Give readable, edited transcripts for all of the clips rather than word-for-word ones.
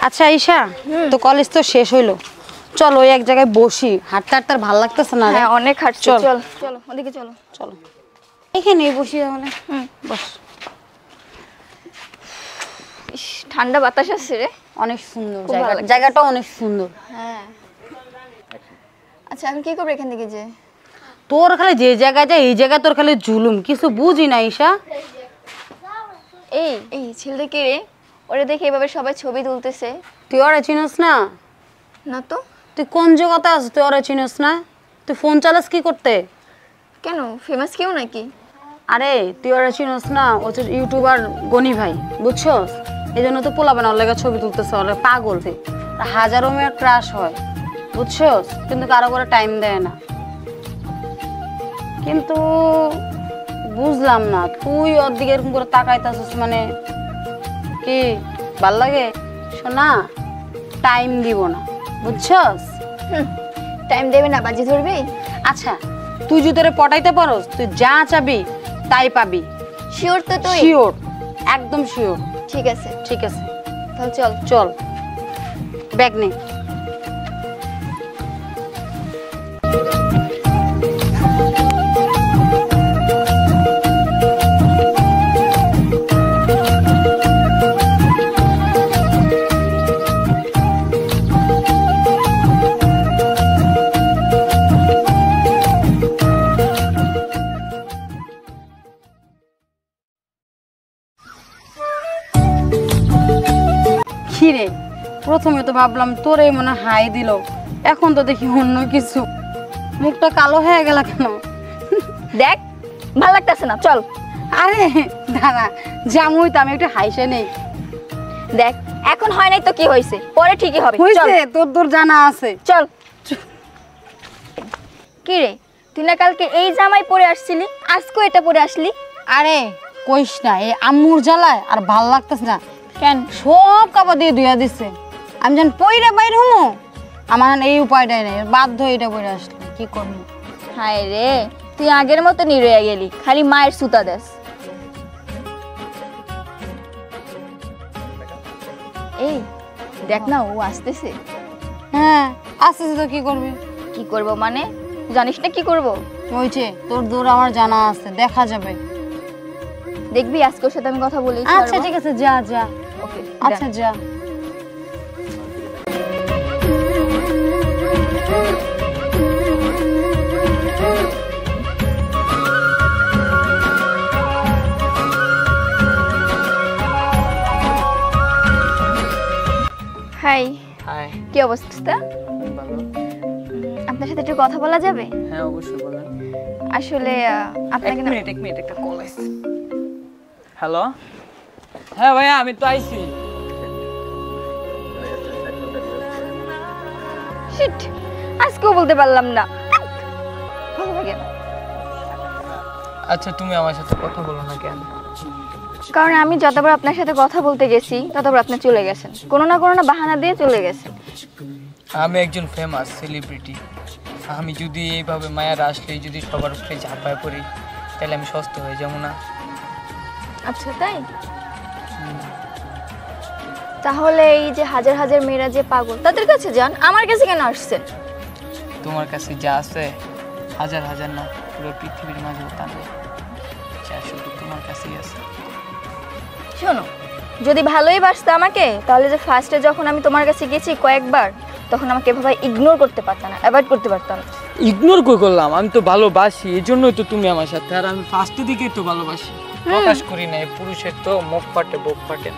আচ্ছা ঈশা, তো কলেজ তো শেষ হইলো, চল ওই এক জায়গায় বসি, হাঁটতে হাঁটতে আর ভালো লাগতেছে না। হ্যাঁ অনেক হাঁটছি, চল চলো ওদিকে চলো। চলো এখানে বসি তাহলে। বস। ইস ঠান্ডা বাতাস আসছে রে, অনেক সুন্দর জায়গাটা, অনেক সুন্দর। হ্যাঁ আচ্ছা এখন কি করব এখান থেকে? যে তোর খালি যে জায়গায় যায় এই জায়গায় তোর খালি জুলুম, কিছু বুঝি না ঈশা। এই এই ছেলেটা কে রে? ওরে দেখে এভাবে সবাই ছবি তুলতেছে। তুই ওরা চিনস না? না তো। তুই কোন জগতে আছিস? তুই ওরা চিনস না? তুই ফোন চালাস কি করতে? কেন ফেমাস কেউ নাকি? আরে তুই ওরা চিনস না? ও হচ্ছে ইউটিউবার গনি ভাই, বুঝছস? এই জন্য তো পোলাবেন ওর লেগে ছবি তুলতেছে, ওর পাগল। হাজারো মেয়ের ক্রাশ হয়, বুঝছস? কিন্তু কারো করে টাইম দেয় না। কিন্তু বুঝলাম না তুই ওর দিকে এরকম করে তাকাইতাছিস, মানে কি ভাল লাগে? শোনা, টাইম দিব না, বুঝছস? টাইম দেবে না, বাজি ধরবি? আচ্ছা তুই যদি তোরে পটাইতে পারোস, তুই যা চাবি তাই পাবি। শিওর তো? তুই শিওর, একদম শিওর। ঠিক আছে ঠিক আছে, তাহলে চল চল ব্যাগ নে। রে প্রথমে তো ভাবলাম তোরে মনে হাই দিল, এখন তো দেখি অন্য কিছু। মুখটা কালো হয়ে গেল কেন? দেখ ভালো লাগতেছে না, চল। আরে দাঁড়া, জামুই তো, আমি একটু হাইসে নেই। দেখ এখন হয় নাই তো কি হয়েছে, পরে ঠিকই হবে। হয়েছে, তোর তোর জানা আছে, চল। কি রে তুই না কালকে এই জামাই পরে আসছিলি, আজকে এটা পরে আসলি? আরে কইস না, এই আম্মুর জ্বালায় আর ভাল লাগতেছে না। কেন? সব কাপড় দিয়ে ধুইয়া দিচ্ছে, আমি যেন পইরা বাইর হমো, আমার এই উপায়টাই নেই, বাধ্য এটা পরে আসলে কি করবো। হায় রে তুই আগের মতো নিরয়ে গেলি, খালি মায়ের সুতা দেস। এই দেখ না ও আসতেছে। হ্যাঁ আসতেছি তো, কি করবি? কি করব মানে? জানিস না কি করব? ওই যে তোর দূর আমার জানা আছে, দেখা যাবে। দেখবি আজকে ওর সাথে আমি কথা বলি। আচ্ছা ঠিক আছে, যা যা। ওকে আচ্ছা যা। হাই। হাই। কি অবস্থা? ভালো। আপনার সাথে একটু কথা বলা যাবে? হ্যাঁ অবশ্যই বলেন। আসলে আপনাকে এক মিনিট একটা কল আসছে। হ্যালো। হ্যাঁ ভাইয়া আমি তো আইছি। শিট, আজকেও বলতে পারলাম না। ভালো লাগে না। আচ্ছা তুমি আমার সাথে কথা বলো না কেন? কারণ আমি যতবার আপনার সাথে কথা বলতে গেছি ততবার আপনি চলে গেছেন, কোনো না বাহানা দিয়ে চলে গেছেন। আমি একজন ফেমাস সেলিব্রিটি। আমি যদি এইভাবে মায়ের আসলে যদি সবার উপরে ঝাঁপায় পড়ি তাহলে আমি সস্ত হয়ে যাবো না? আচ্ছা তাই? তাহলে এই যে হাজার হাজার মেয়েরা যে পাগল তাদের কাছে যান, আমার কাছে কেন আসছেন? তোমার কাছে যা আছে হাজার হাজার না, পুরো পৃথিবীর মাঝেও তা নেই, যা শুধু তোমার কাছেই আছে। শোনো, যদি ভালোই বাসতো আমাকে তাহলে যে ফার্স্টে যখন আমি তোমার কাছে গেছি কয়েকবার, তখন আমাকে এভাবে ইগনোর করতে পারতাম না, অ্যাভয়েড করতে পারতাম না। ইগনোর কই করলাম? আমি তো ভালোবাসি, এই জন্যই তো তুমি আমার সাথে। আর আমি ফার্স্টের দিকেই তো ভালোবাসি, প্রকাশ করি না। পুরুষের তো মুখ ফাটে বুক ফাটে।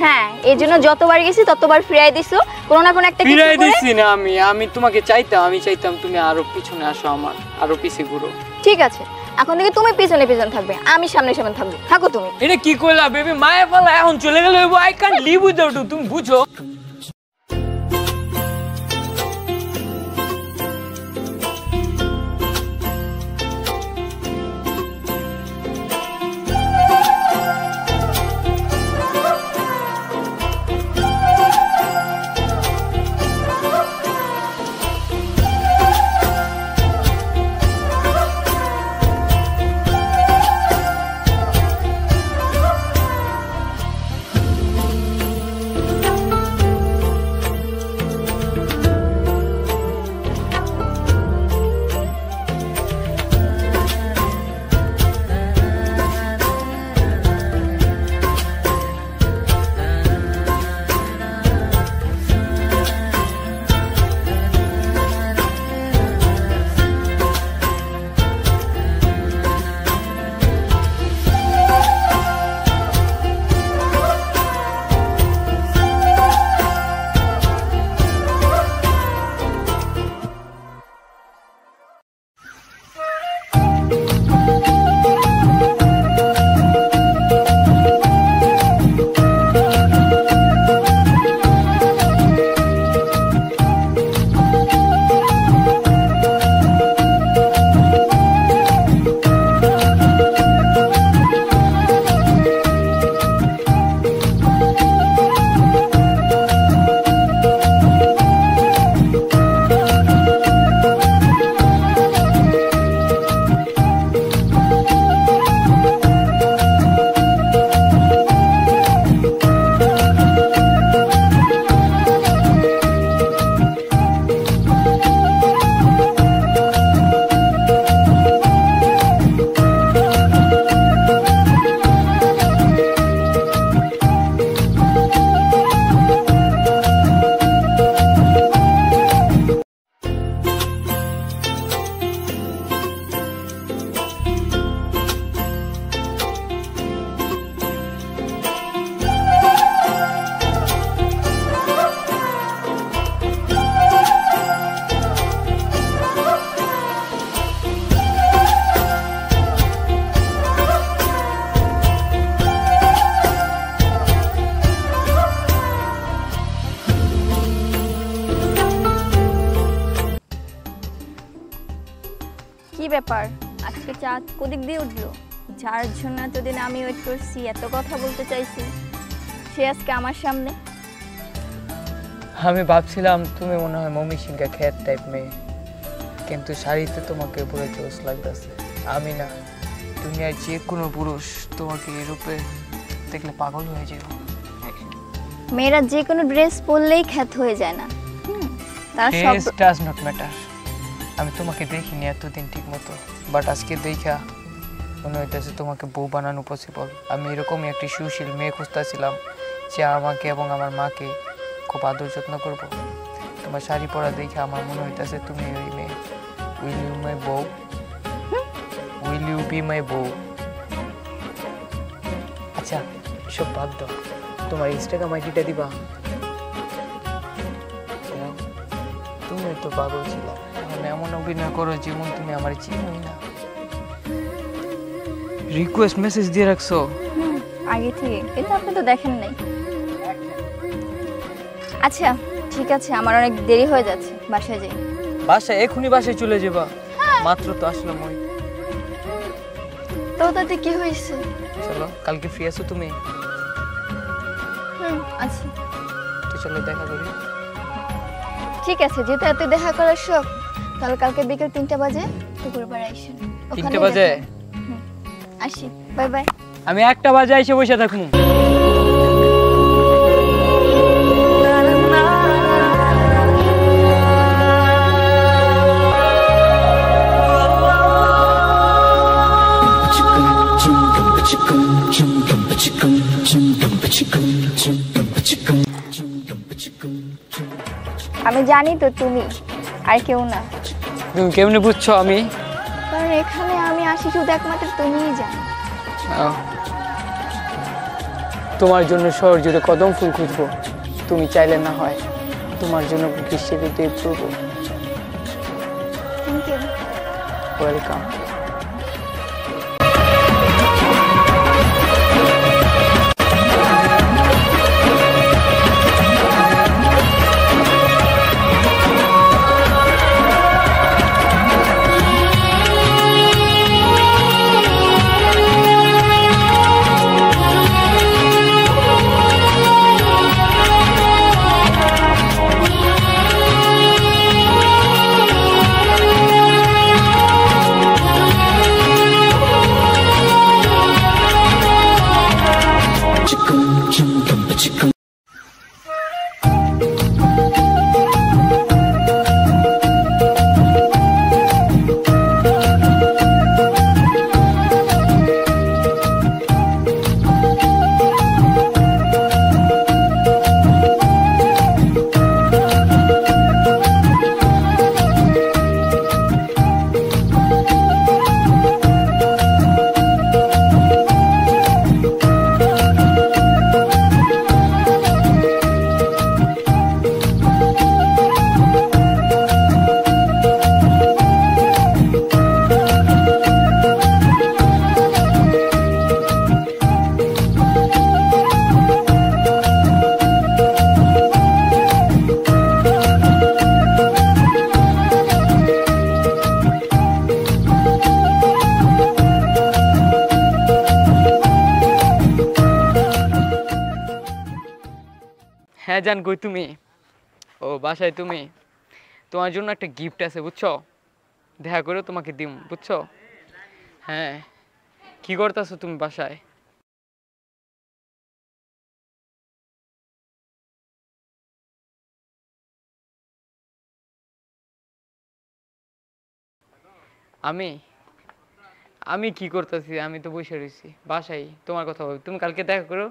হ্যাঁ, এই জন্য যতবার গেছি ততবার ফিরাই দিছো কোনো না কোনো একটা কিছু ফিরাই করে। দিছি না আমি তোমাকে চাইতাম তুমি আরো পিছনে আসো, আমার আরো পিছে ঘুরো। ঠিক আছে, এখন থেকে তুমি পিছনে পিছনে থাকবে, আমি সামনে সামনে থাকবো। থাকো তুমি। এটা কি কইলা বেবি? মায়ের পালা এখন চলে গেল, I can't live without you, তুমি বুঝো? কি ব্যাপার, আজকে চাঁদ কোদিক দিয়ে উঠলো? যার জন্য এতদিন আমি ওয়েট করছি, এত কথা বলতে চাইছি, সে আজকে আমার সামনে। আমি ভাবছিলাম তুমি মনে হয় মমি সিংহা খেত টাইপ মেয়ে, কিন্তু শাড়িতে তোমাকে পুরো জোস লাগতেছে। আমি না, দুনিয়ার যে কোনো পুরুষ তোমাকে এই রূপে দেখলে পাগল হয়ে যাবে। মেয়েরা যে কোনো ড্রেস পরলেই খ্যাত হয়ে যায় না। তারা সব ফেস ডাজ নট ম্যাটার। আমি তোমাকে দেখিনি এতদিন ঠিক মতো, বাট আজকে দেখা মনে হইতেছে তোমাকে বউ বানানো পসিবল। আমি এরকমই একটি সুশীল মেয়ে খুঁজতেছিলাম যে আমাকে এবং আমার মাকে খুব আদর যত্ন করবো। তোমার শাড়ি পরা দেখে আমার মনে হইতেছে তুমি ওই মেয়ে। উইল ইউ মাই বউ? উইল ইউ বি মাই বউ? আচ্ছা সব বাদ দাও, তোমার ইনস্টাগ্রাম আইডিটা দিবা? তুমি তো পাগল ছিল, এখন এমন অভিনয় করো যেমন তুমি আমার চিনোই না। রিকোয়েস্ট মেসেজ দিয়ে রাখছো? আগে থেকে, কিন্তু আপনি তো দেখেন নাই। আচ্ছা ঠিক আছে, আমার অনেক দেরি হয়ে যাচ্ছে, বাসায় যাই। বাসায়? এখনই বাসায় চলে যাবা? মাত্র তো আসলাম। ওই তো তাতে কি হয়েছে? চলো, কালকে ফ্রি আছো তুমি? আচ্ছা তো চলো দেখা করি। ঠিক আছে, যেহেতু এত দেখা করার শখ, তাহলে কালকে বিকেল 3টা বাজে পুকুর পাড়ে আইসেন। 3টা বাজে? আসি, বাই বাই। আমি 1টা বাজে এসে বসে থাকবো। আমি জানি তো তুমি আর কেউ না। তুমি কেমনে বুঝছো আমি? কারণ এখানে আমি আসি শুধু একমাত্র তুমিই জানো। তোমার জন্য শহর জুড়ে কদম ফুল খুঁজবো, তুমি চাইলে না হয় তোমার জন্য গ্রীষ্মের ঋতুতে পড়বো। Thank you. ওয়েলকাম। হ্যাঁ জান, কই তুমি? ও বাসায় তুমি? তোমার জন্য একটা গিফট আছে বুঝছো, দেখা করে তোমাকে দিম বুঝছো। হ্যাঁ, কি করতেছো তুমি বাসায়? আমি আমি কি করতেছি? আমি তো বসে রয়েছি বাসায়, তোমার কথা ভাবি। তুমি কালকে দেখা করো।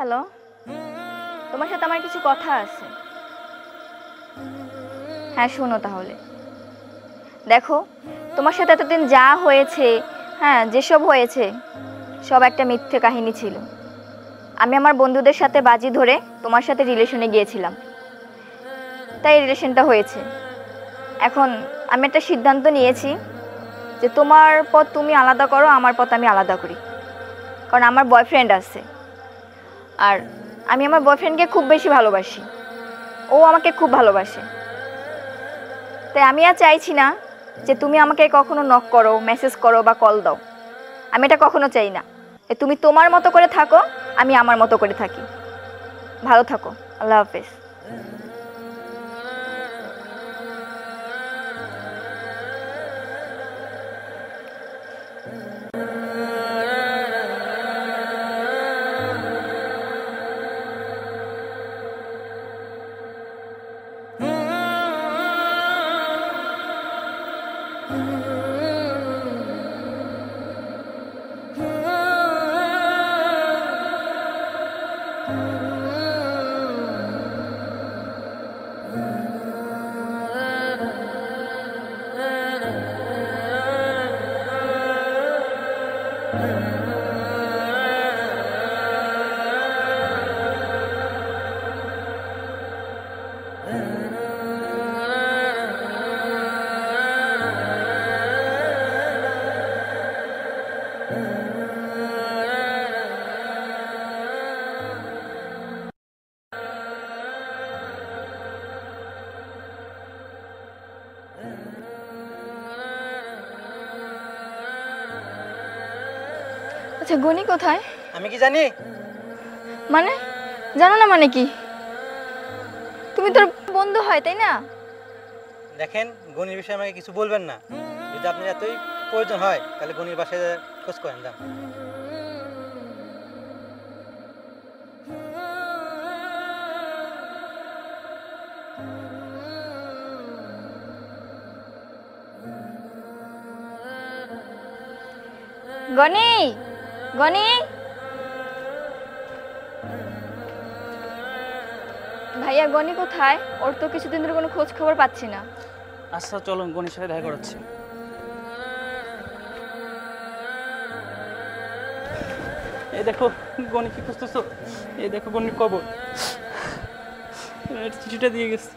হ্যালো, তোমার সাথে আমার কিছু কথা আছে। হ্যাঁ শোনো তাহলে। দেখো, তোমার সাথে এতদিন যা হয়েছে, হ্যাঁ যেসব হয়েছে, সব একটা মিথ্যে কাহিনী ছিল। আমি আমার বন্ধুদের সাথে বাজি ধরে তোমার সাথে রিলেশনে গিয়েছিলাম, তাই রিলেশনটা হয়েছে। এখন আমি একটা সিদ্ধান্ত নিয়েছি যে তোমার পথ তুমি আলাদা করো, আমার পথ আমি আলাদা করি। কারণ আমার বয়ফ্রেন্ড আছে, আর আমি আমার বয়ফ্রেন্ডকে খুব বেশি ভালোবাসি, ও আমাকে খুব ভালোবাসে। তাই আমি আর চাইছি না যে তুমি আমাকে কখনো নক করো, মেসেজ করো বা কল দাও। আমি এটা কখনো চাই না। তুমি তোমার মতো করে থাকো, আমি আমার মতো করে থাকি। ভালো থাকো, আল্লাহ হাফেজ। আচ্ছা, গনি কোথায়? আমি কি জানি? মানে জানো না মানে কি? তুমি তোর বন্ধু হয়, তাই না? দেখেন, গনির বিষয়ে আমাকে কিছু বলবেন না। যদি আপনার এতই প্রয়োজন হয় তাহলে গনির বাসায় খোঁজ করেন, যান। গনি, গনি, ভাইয়া গনি কোথায়? ওর তো কিছুদিন ধরে কোনো খোঁজ খবর পাচ্ছি না। আচ্ছা চলো, গনির সাথে দেখা করাচ্ছি। এই দেখো, গনি কি খুঁজতেছো? এই দেখো গনির কবর, চিঠিটা দিয়ে গেছে।